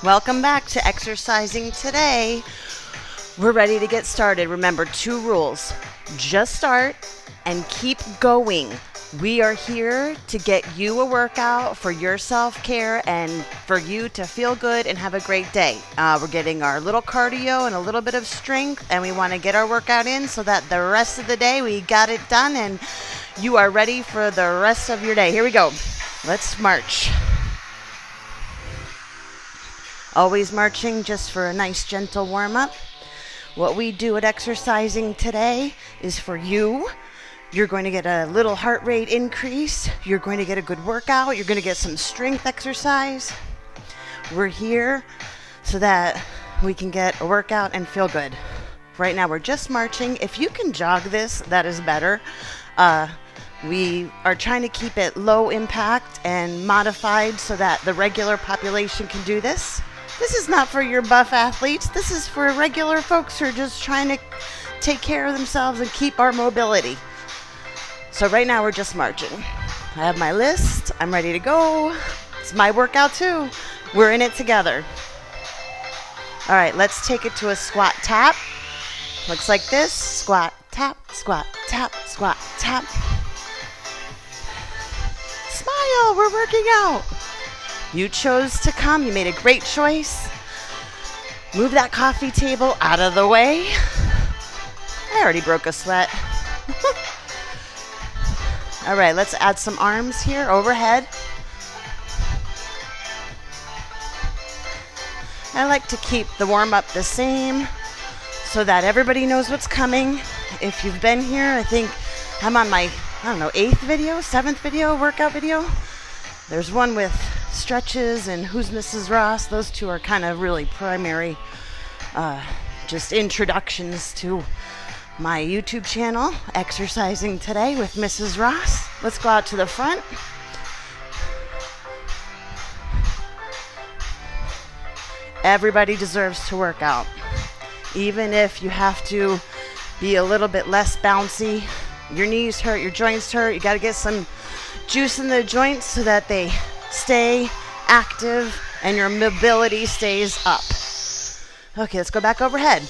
Welcome back to Exercising Today. We're ready to get started. Remember, 2 rules. Just start and keep going. We are here to get you a workout for your self-care and for you to feel good and have a great day. We're getting our little cardio and a little bit of strength, and we want to get our workout in so that the rest of the day we got it done and you are ready for the rest of your day. Here we go. Let's march. Always marching just for a nice gentle warm-up. What we do at Exercising Today is for you. You're going to get a little heart rate increase. You're going to get a good workout. You're going to get some strength exercise. We're here so that we can get a workout and feel good. Right now we're just marching. If you can jog this, that is better. We are trying to keep it low impact and modified so that the regular population can do this. This is not for your buff athletes. This is for regular folks who are just trying to take care of themselves and keep our mobility. So right now we're just marching. I have my list. I'm ready to go. It's my workout too. We're in it together. All right, let's take it to a squat tap. Looks like this. Squat, tap, squat, tap, squat, tap. Smile, we're working out. You chose to come. You made a great choice. Move that coffee table out of the way. I already broke a sweat. All right, let's add some arms here overhead. I like to keep the warm-up the same so that everybody knows what's coming. If you've been here, I think I'm on my, 8th video, 7th video, workout video. There's one with stretches and Who's Mrs. Ross. Those 2 are kind of really primary, just introductions to my YouTube channel, Exercising Today with Mrs. Ross. Let's go out to the front. Everybody deserves to work out. Even if you have to be a little bit less bouncy, your knees hurt, your joints hurt, you got to get some juice in the joints so that they stay active and your mobility stays up. Okay, let's go back overhead.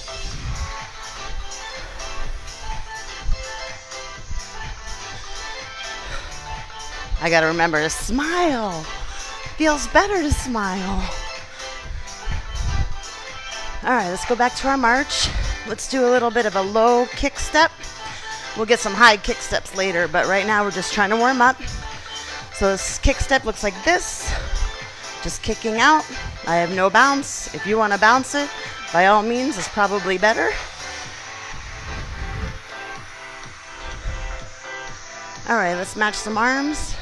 I gotta remember to smile. Feels better to smile. All right, let's go back to our march. Let's do a little bit of a low kick step. We'll get some high kick steps later, but right now we're just trying to warm up. So this kick step looks like this. Just kicking out. I have no bounce. If you want to bounce it, by all means, it's probably better. All right, let's match some arms.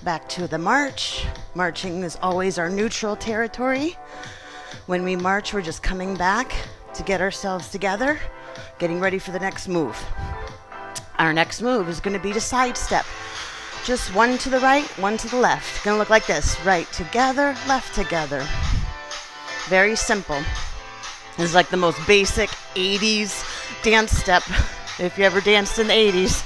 Back to the march. Marching is always our neutral territory. When we march, we're just coming back to get ourselves together, getting ready for the next move. Our next move is going to be to side step. Just one to the right, one to the left. Going to look like this. Right together, left together. Very simple. It's like the most basic 80s dance step, if you ever danced in the 80s.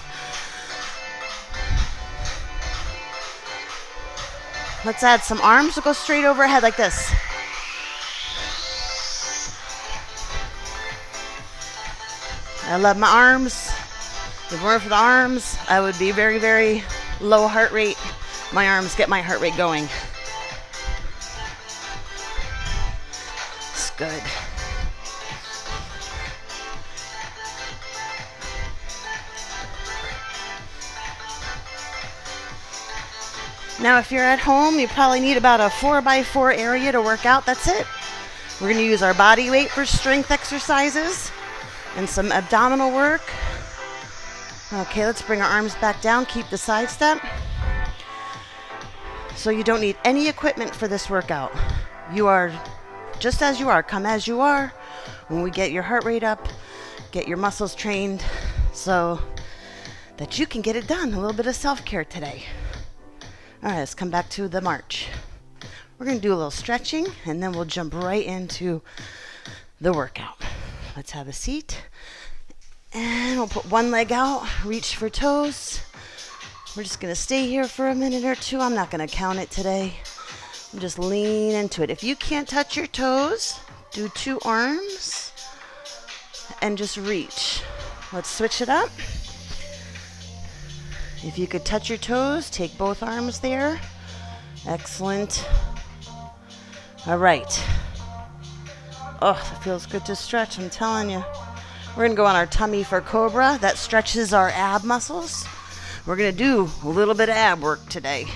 Let's add some arms. We'll go straight overhead like this. I love my arms. If it weren't for the arms, I would be very, very low heart rate. My arms get my heart rate going. It's good. Now, if you're at home, you probably need about a 4x4 area to work out. That's it. We're going to use our body weight for strength exercises and some abdominal work. Okay, let's bring our arms back down. Keep the side step. So you don't need any equipment for this workout. You are just as you are. Come as you are. When we get your heart rate up, get your muscles trained so that you can get it done. A little bit of self-care today. All right, let's come back to the march. We're going to do a little stretching, and then we'll jump right into the workout. Let's have a seat. And we'll put one leg out, reach for toes. We're just gonna stay here for a minute or two. I'm not gonna count it today. Just lean into it. If you can't touch your toes, do 2 arms and just reach. Let's switch it up. If you could touch your toes, take both arms there. Excellent. All right. Oh, it feels good to stretch, I'm telling you. We're gonna go on our tummy for Cobra. That stretches our ab muscles. We're gonna do a little bit of ab work today.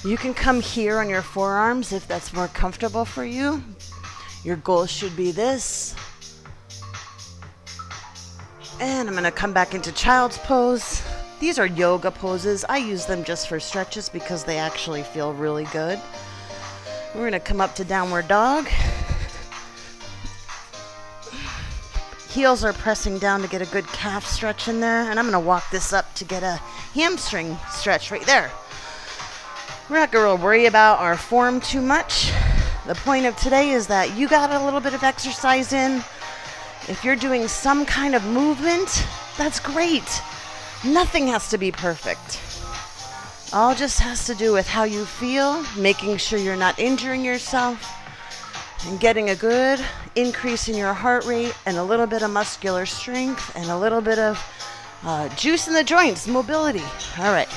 You can come here on your forearms if that's more comfortable for you. Your goal should be this. And I'm gonna come back into child's pose. These are yoga poses. I use them just for stretches because they actually feel really good. We're gonna come up to downward dog. Heels are pressing down to get a good calf stretch in there. And I'm gonna walk this up to get a hamstring stretch right there. We're not gonna worry about our form too much. The point of today is that you got a little bit of exercise in. If you're doing some kind of movement, that's great. Nothing has to be perfect. All just has to do with how you feel, making sure you're not injuring yourself, and getting a good increase in your heart rate and a little bit of muscular strength and a little bit of juice in the joints, mobility. All right,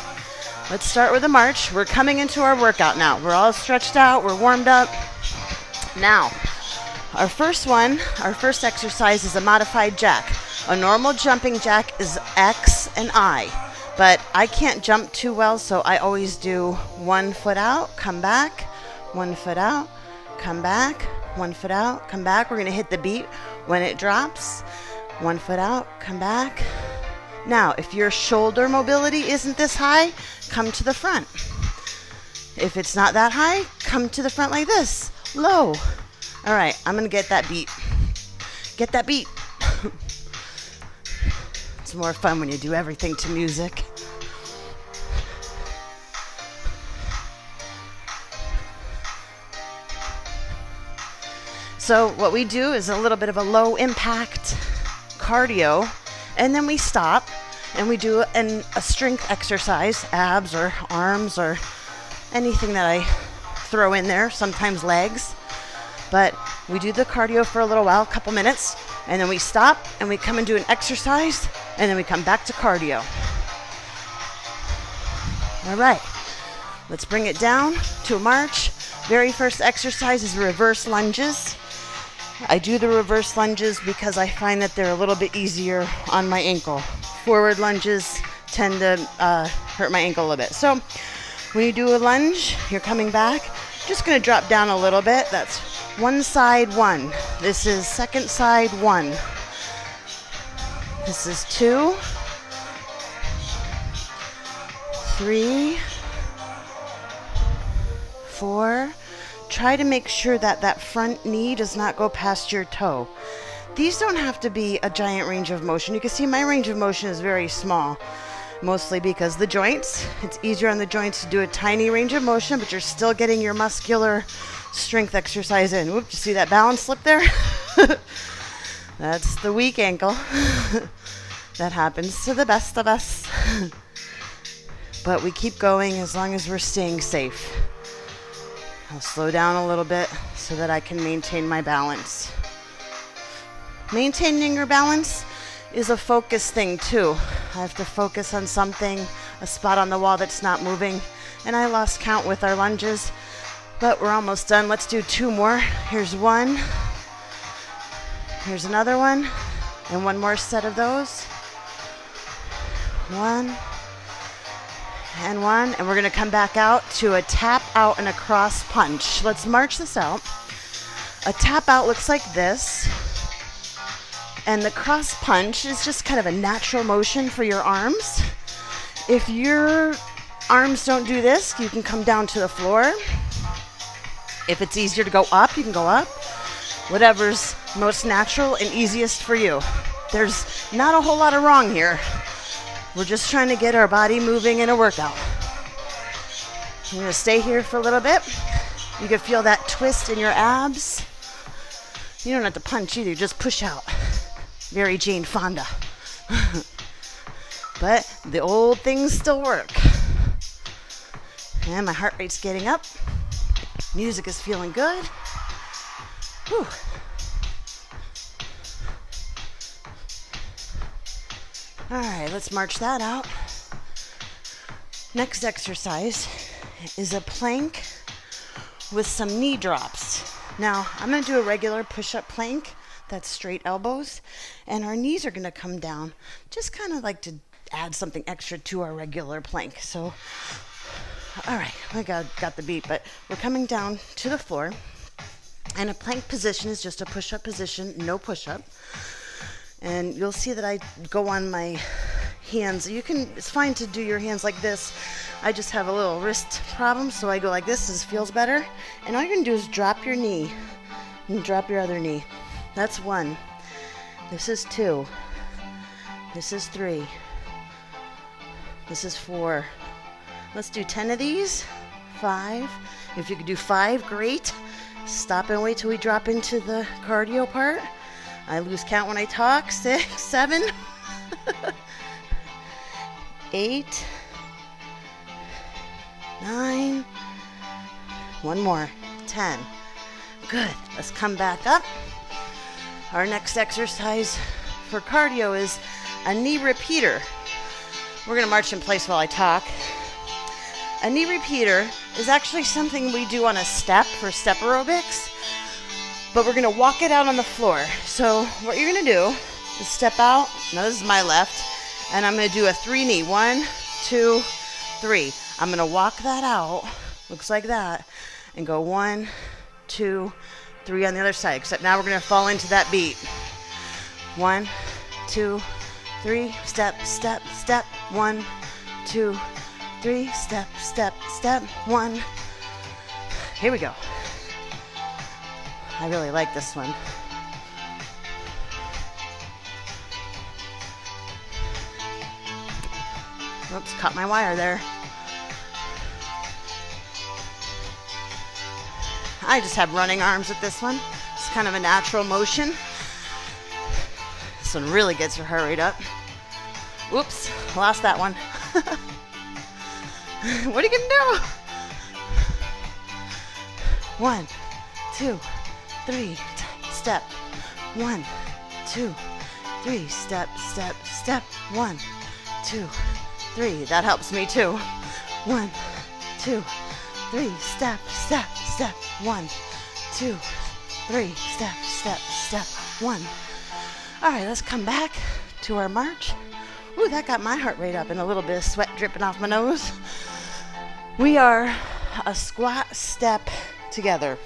let's start with a march. We're coming into our workout now. We're all stretched out, we're warmed up. Now, our first exercise is a modified jack. A normal jumping jack is X and I, but I can't jump too well, so I always do 1 foot out, come back, 1 foot out, come back, 1 foot out, come back. We're gonna hit the beat when it drops. 1 foot out, come back. Now, if your shoulder mobility isn't this high, come to the front. If it's not that high, come to the front like this, low. All right, I'm gonna get that beat. Get that beat. It's more fun when you do everything to music. So what we do is a little bit of a low impact cardio, and then we stop and we do a strength exercise, abs or arms or anything that I throw in there, sometimes legs. But we do the cardio for a little while, a couple minutes, and then we stop and we come and do an exercise, and then we come back to cardio. All right, let's bring it down to a march. Very first exercise is reverse lunges. I do the reverse lunges because I find that they're a little bit easier on my ankle. Forward lunges tend to hurt my ankle a little bit. So when you do a lunge, you're coming back, just gonna drop down a little bit. That's one side, 1. This is second side, 1. This is 2, 3, 4. Try to make sure that that front knee does not go past your toe. These don't have to be a giant range of motion. You can see my range of motion is very small, mostly because the joints. It's easier on the joints to do a tiny range of motion, but you're still getting your muscular strength exercise in. Whoop, you see that balance slip there? That's the weak ankle. That happens to the best of us. But we keep going as long as we're staying safe. I'll slow down a little bit so that I can maintain my balance. Maintaining your balance is a focus thing too. I have to focus on something, a spot on the wall that's not moving. And I lost count with our lunges, but we're almost done. Let's do 2 more. Here's 1. Here's another one. And 1 more set of those. 1. And 1, and we're gonna come back out to a tap out and a cross punch. Let's march this out. A tap out looks like this, and the cross punch is just kind of a natural motion for your arms. If your arms don't do this, you can come down to the floor. If it's easier to go up, you can go up. Whatever's most natural and easiest for you. There's not a whole lot of wrong here. We're just trying to get our body moving in a workout. I'm gonna stay here for a little bit. You can feel that twist in your abs. You don't have to punch either, just push out. Very Jane Fonda. But the old things still work. And my heart rate's getting up. Music is feeling good. Whew. All right, let's march that out. Next exercise is a plank with some knee drops. Now, I'm going to do a regular push-up plank. That's straight elbows. And our knees are going to come down. Just kind of like to add something extra to our regular plank. So, all right, I got the beat, but we're coming down to the floor. And a plank position is just a push-up position, no push-up. And you'll see that I go on my hands. It's fine to do your hands like this. I just have a little wrist problem, so I go like this. This feels better. And all you're gonna do is drop your knee and drop your other knee. That's 1. This is 2. This is 3. This is 4. Let's do 10 of these. 5. If you could do 5, great. Stop and wait till we drop into the cardio part. I lose count when I talk. 6, 7, 8, 9, one more, 10. Good. Let's come back up. Our next exercise for cardio is a knee repeater. We're going to march in place while I talk. A knee repeater is actually something we do on a step for step aerobics, but we're going to walk it out on the floor. So what you're going to do is step out. Now this is my left, and I'm going to do a 3 knee. 1, 2, 3. I'm going to walk that out, looks like that, and go 1, 2, 3 on the other side, except now we're going to fall into that beat. 1, 2, 3, step, step, step. 1, 2, 3, step, step, step. 1. Here we go. I really like this one. Oops, caught my wire there. I just have running arms with this one. It's kind of a natural motion. This one really gets your heart rate up. Oops, lost that one. What are you gonna do? 1, 2, 3, step. 1, 2, 3, step, step, step. 1, 2, 3. That helps me too. 1, 2, 3, step, step, step. 1, 2, 3, step, step, step. 1. All right, let's come back to our march. Ooh, that got my heart rate up and a little bit of sweat dripping off my nose. We are a squat step together.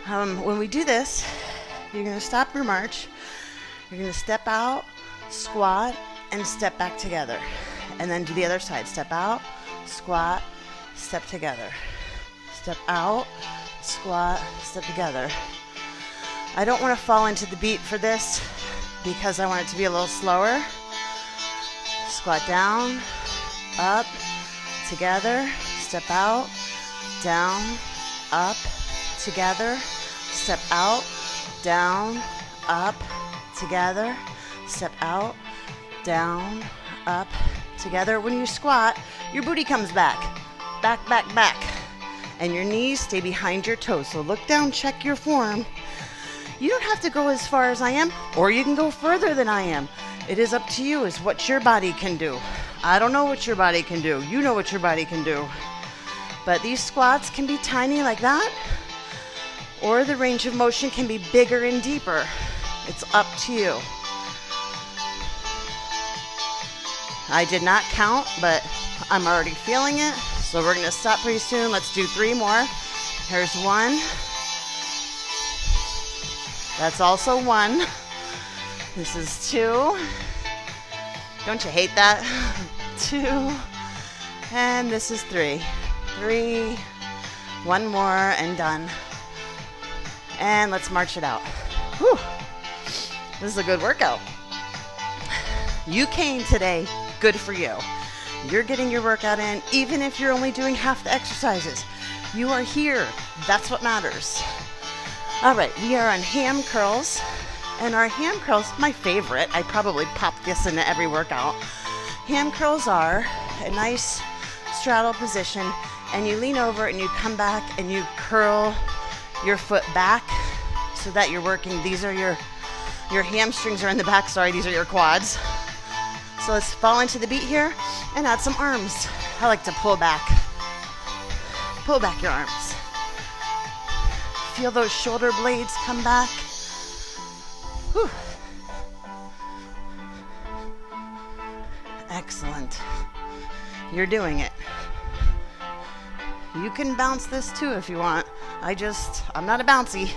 When we do this, you're going to stop your march. You're going to step out, squat, and step back together. And then do the other side. Step out, squat, step together. Step out, squat, step together. I don't want to fall into the beat for this because I want it to be a little slower. Squat down, up, together, step out, down, up, together, step out, down, up, together, step out, down, up, together. When you squat, your booty comes back, back, back, back, and your knees stay behind your toes. So look down, check your form. You don't have to go as far as I am, or you can go further than I am. It is up to you, is what your body can do. I don't know what your body can do. You know what your body can do. But these squats can be tiny like that, or the range of motion can be bigger and deeper. It's up to you. I did not count, but I'm already feeling it. So we're going to stop pretty soon. Let's do 3 more. Here's 1. That's also 1. This is 2. Don't you hate that? 2. And this is 3. 3. 1 more and done. And let's march it out. Whew. This is a good workout. You came today. Good for you. You're getting your workout in, even if you're only doing half the exercises. You are here. That's what matters. All right, we are on ham curls. And our ham curls, my favorite, I probably pop this into every workout. Ham curls are a nice straddle position, and you lean over and you come back and you curl your foot back so that you're working. These are your hamstrings are in the back, sorry, these are your quads. So let's fall into the beat here and add some arms. I like to pull back your arms. Feel those shoulder blades come back. Whew. Excellent. You're doing it. You can bounce this too if you want. I'm not a bouncy.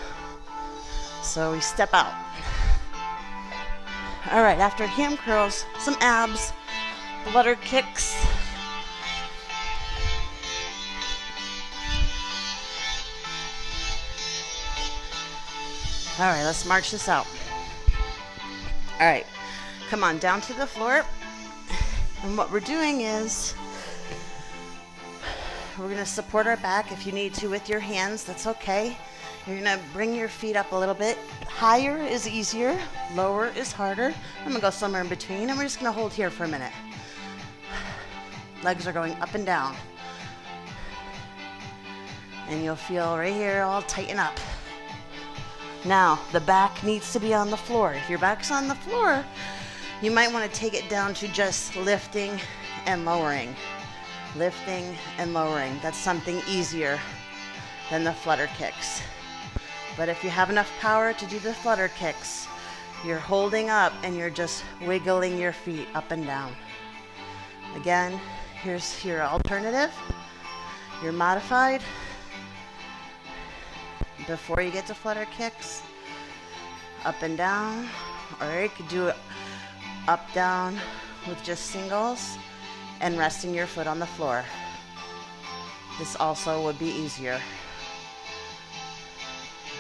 So we step out. All right, after ham curls, some abs, flutter kicks. All right, let's march this out. All right, come on down to the floor. And what we're doing is we're going to support our back. If you need to with your hands, that's okay. You're going to bring your feet up a little bit. Higher is easier, lower is harder. I'm going to go somewhere in between, and we're just going to hold here for a minute. Legs are going up and down. And you'll feel right here all tighten up. Now, the back needs to be on the floor. If your back's on the floor, you might want to take it down to just lifting and lowering. Lifting and lowering. That's something easier than the flutter kicks. But if you have enough power to do the flutter kicks, you're holding up and you're just wiggling your feet up and down. Again, here's your alternative, your modified. Before you get to flutter kicks, up and down, or you could do it up, down with just singles and resting your foot on the floor. This also would be easier.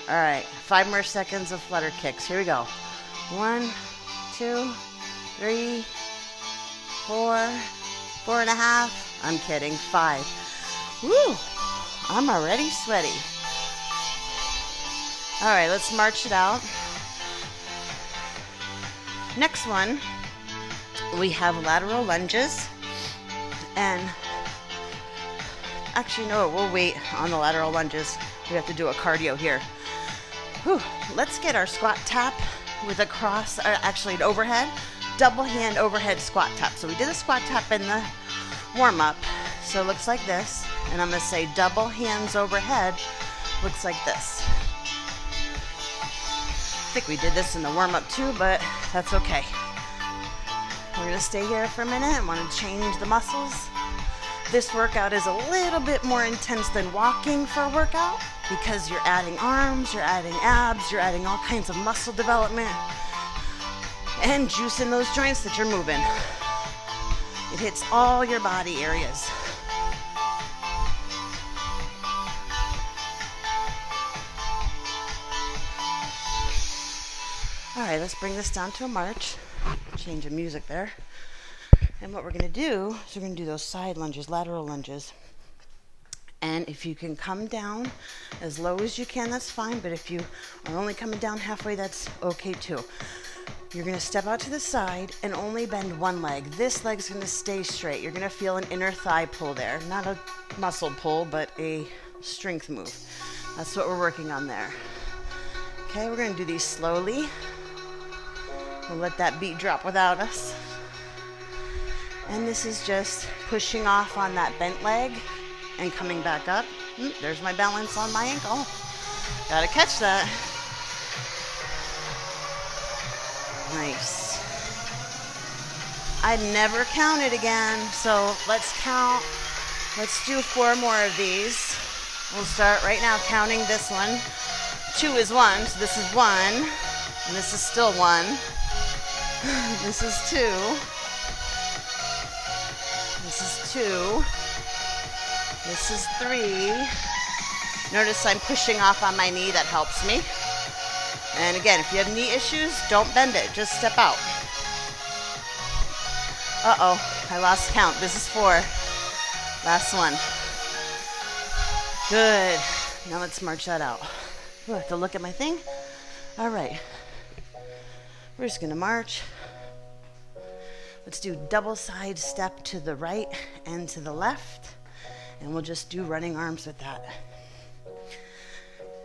All right, 5 more seconds of flutter kicks. Here we go. 1, 2, 3, 4, 4.5. I'm kidding, 5. Woo, I'm already sweaty. All right, let's march it out. Next one, we have lateral lunges. And actually, no, we'll wait on the lateral lunges. We have to do a cardio here. Whew. Let's get our squat tap with a cross, actually an overhead, double hand overhead squat tap. So we did a squat tap in the warm up. So it looks like this. And I'm going to say double hands overhead looks like this. I think we did this in the warm up too, but that's okay. We're going to stay here for a minute and want to change the muscles. This workout is a little bit more intense than walking for a workout because you're adding arms, you're adding abs, you're adding all kinds of muscle development and juice in those joints that you're moving. It hits all your body areas. All right, let's bring this down to a march. Change of music there. And what we're going to do is we're going to do those side lunges, lateral lunges. And if you can come down as low as you can, that's fine. But if you are only coming down halfway, that's okay too. You're going to step out to the side and only bend one leg. This leg's going to stay straight. You're going to feel an inner thigh pull there. Not a muscle pull, but a strength move. That's what we're working on there. Okay, we're going to do these slowly. We'll let that beat drop without us. And this is just pushing off on that bent leg and coming back up. There's my balance on my ankle. Gotta catch that. Nice. I never counted again, so let's count. Let's do 4 more of these. We'll start right now counting this one. 2 is 1, so this is 1. And this is still 1. This is 2. This is 2. This is 3. Notice I'm pushing off on my knee. That helps me. And again, if you have knee issues, don't bend it. Just step out. Uh-oh, I lost count. This is 4. Last one. Good. Now let's march that out. Ooh, I have to look at my thing. All right. We're just gonna march. Let's do double side step to the right and to the left, and we'll just do running arms with that.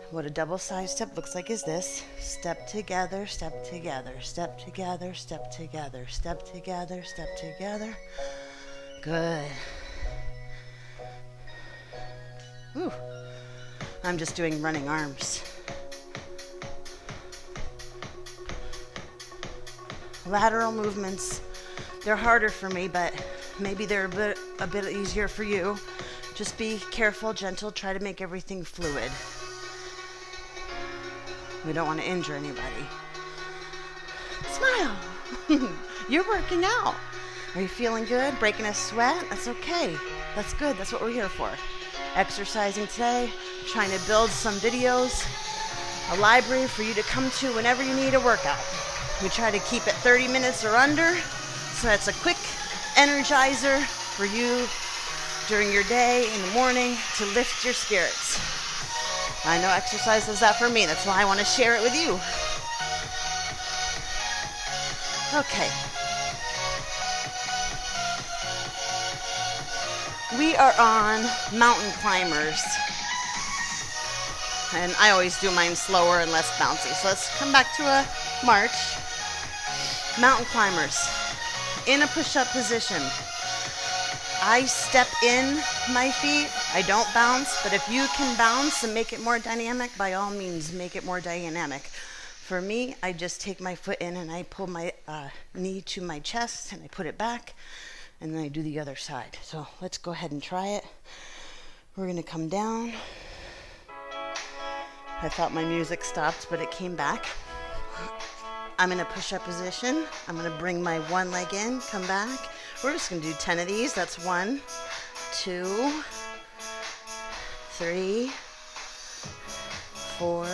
What a double side step looks like is this. Step together, step together, step together, step together, step together, step together. Good. Whew. I'm just doing running arms. Lateral movements, they're harder for me, but maybe they're a bit easier for you. Just be careful, gentle, try to make everything fluid. We don't want to injure anybody. Smile. You're working out. Are you feeling good? Breaking a sweat? That's okay. That's good. That's what we're here for. Exercising today, trying to build some videos, a library for you to come to whenever you need a workout. We try to keep it 30 minutes or under, so that's a quick energizer for you during your day in the morning to lift your spirits. I know exercise does that for me. That's why I want to share it with you. Okay. We are on mountain climbers. And I always do mine slower and less bouncy. So let's come back to a march. Mountain climbers. In a push-up position. I step in my feet. I don't bounce, but if you can bounce and make it more dynamic, by all means, make it more dynamic. For me, I just take my foot in and I pull my knee to my chest and I put it back, and then I do the other side. So let's go ahead and try it. We're gonna come down. I thought my music stopped, but it came back. I'm in a push-up position. I'm gonna bring my one leg in, come back. We're just gonna do 10 of these. That's 1, 2, 3, 4,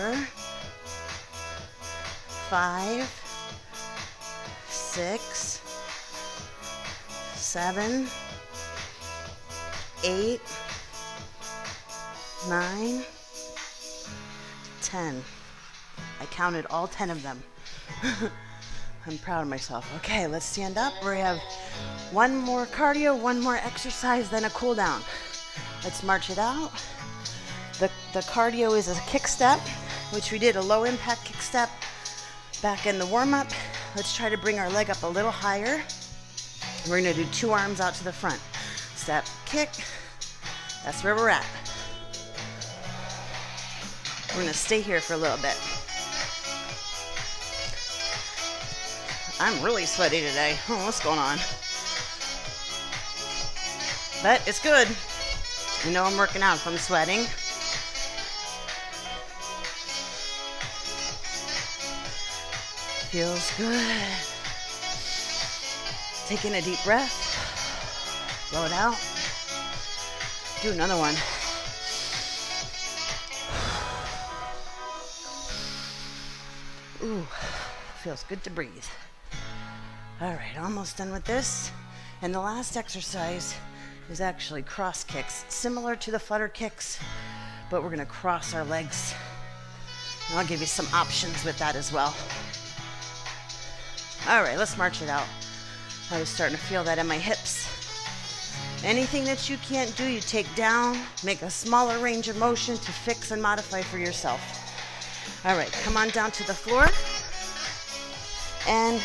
5, 6, 7, 8, 9, 10. I counted all 10 of them. I'm proud of myself. Okay, let's stand up. We have one more cardio, one more exercise, then a cool down. Let's march it out. The cardio is a kick step, which we did a low impact kick step back in the warm up. Let's try to bring our leg up a little higher. We're gonna do 2 arms out to the front. Step, kick. That's where we're at. We're gonna stay here for a little bit. I'm really sweaty today. Oh, what's going on? But it's good. You know I'm working out if I'm sweating. Feels good. Taking a deep breath. Blow it out. Do another one. Ooh, feels good to breathe. All right, almost done with this. And the last exercise is actually cross kicks, similar to the flutter kicks, but we're gonna cross our legs. And I'll give you some options with that as well. All right, let's march it out. I was starting to feel that in my hips. Anything that you can't do, you take down, make a smaller range of motion to fix and modify for yourself. All right, come on down to the floor. And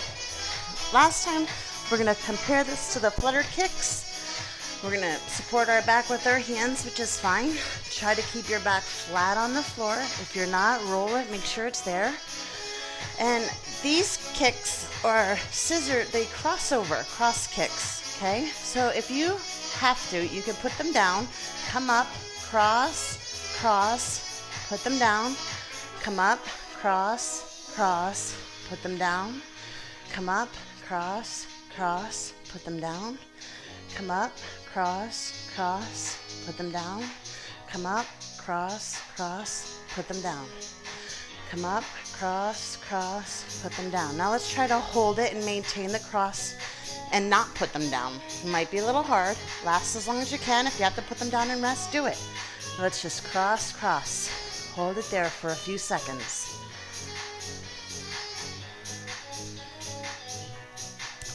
last time, we're gonna compare this to the flutter kicks. We're gonna support our back with our hands, which is fine. Try to keep your back flat on the floor. If you're not, roll it, make sure it's there. And these kicks are they cross over, cross kicks, okay? So if you have to, you can put them down, come up, cross, cross, put them down, come up, cross, cross, put them down, come up, cross, cross, put them down, come up, cross, cross, put them down, come up, cross, cross, put them down, come up, cross, cross, put them down. Now let's try to hold it and maintain the cross and not put them down. It might be a little hard. Last as long as you can. If you have to put them down and rest, do it. Let's just cross, cross. Hold it there for a few seconds.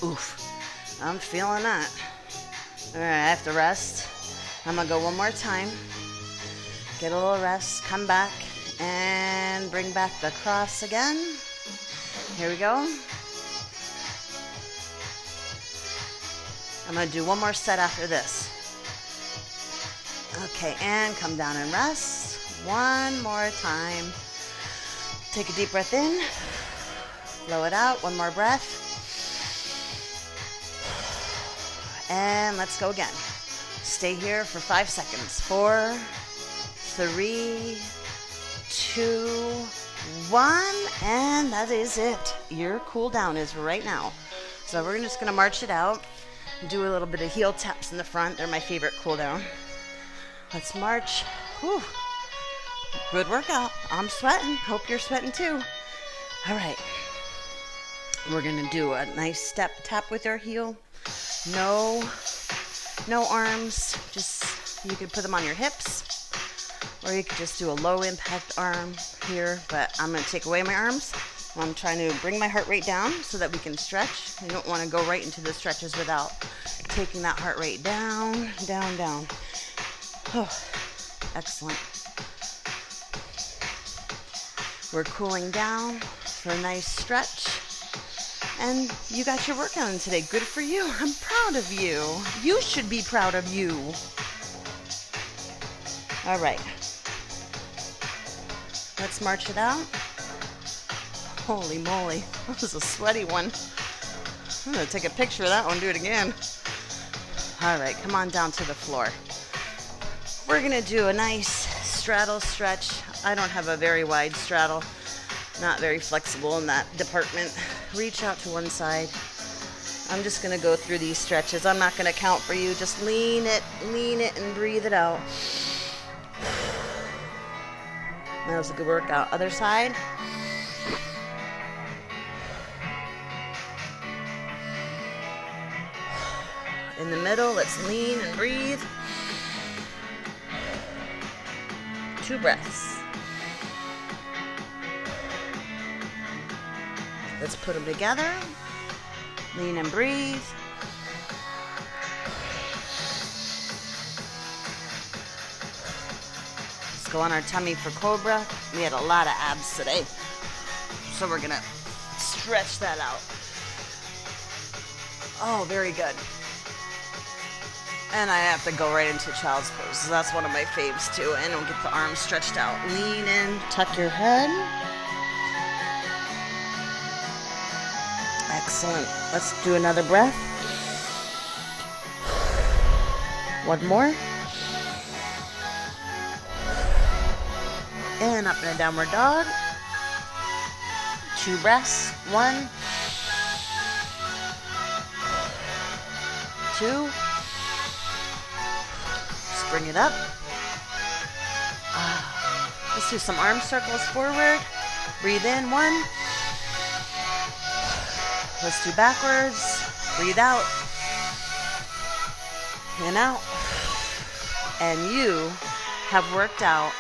Oof, I'm feeling that. All right, I have to rest. I'm gonna go one more time. Get a little rest, come back, and bring back the cross again. Here we go. I'm gonna do one more set after this. Okay, and come down and rest. One more time. Take a deep breath in. Blow it out. One more breath. And let's go again. Stay here for 5 seconds. 4, 3, 2, 1. And that is it. Your cool down is right now. So we're just going to march it out. Do a little bit of heel taps in the front. They're my favorite cool down. Let's march. Whew. Good workout. I'm sweating. Hope you're sweating too. All right. We're going to do a nice step tap with our heel. No arms. Just, you could put them on your hips, or you could just do a low impact arm here, but I'm going to take away my arms. I'm trying to bring my heart rate down so that we can stretch. You don't want to go right into the stretches without taking that heart rate down, down, down. Oh, excellent. We're cooling down for a nice stretch. And you got your workout in today. Good for you. I'm proud of you. You should be proud of you. All right. Let's march it out. Holy moly. That was a sweaty one. I'm going to take a picture of that one, do it again. All right, come on down to the floor. We're going to do a nice straddle stretch. I don't have a very wide straddle. Not very flexible in that department. Reach out to one side. I'm just going to go through these stretches. I'm not going to count for you. Just lean it, and breathe it out. That was a good workout. Other side. In the middle, let's lean and breathe. 2 breaths. Let's put them together. Lean and breathe. Let's go on our tummy for cobra. We had a lot of abs today, so we're gonna stretch that out. Oh, very good. And I have to go right into child's pose. That's one of my faves too. And we'll get the arms stretched out. Lean in, tuck your head. Excellent. Let's do another breath. One more. And up in a downward dog. 2 breaths. 1, 2. Just bring it up. Let's do some arm circles forward. Breathe in. 1. Let's do backwards. Breathe out. And out. And you have worked out.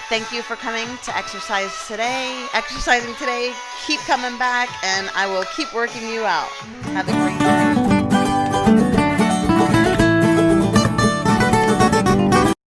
Thank you for coming to exercising today. Keep coming back, and I will keep working you out. Have a great day.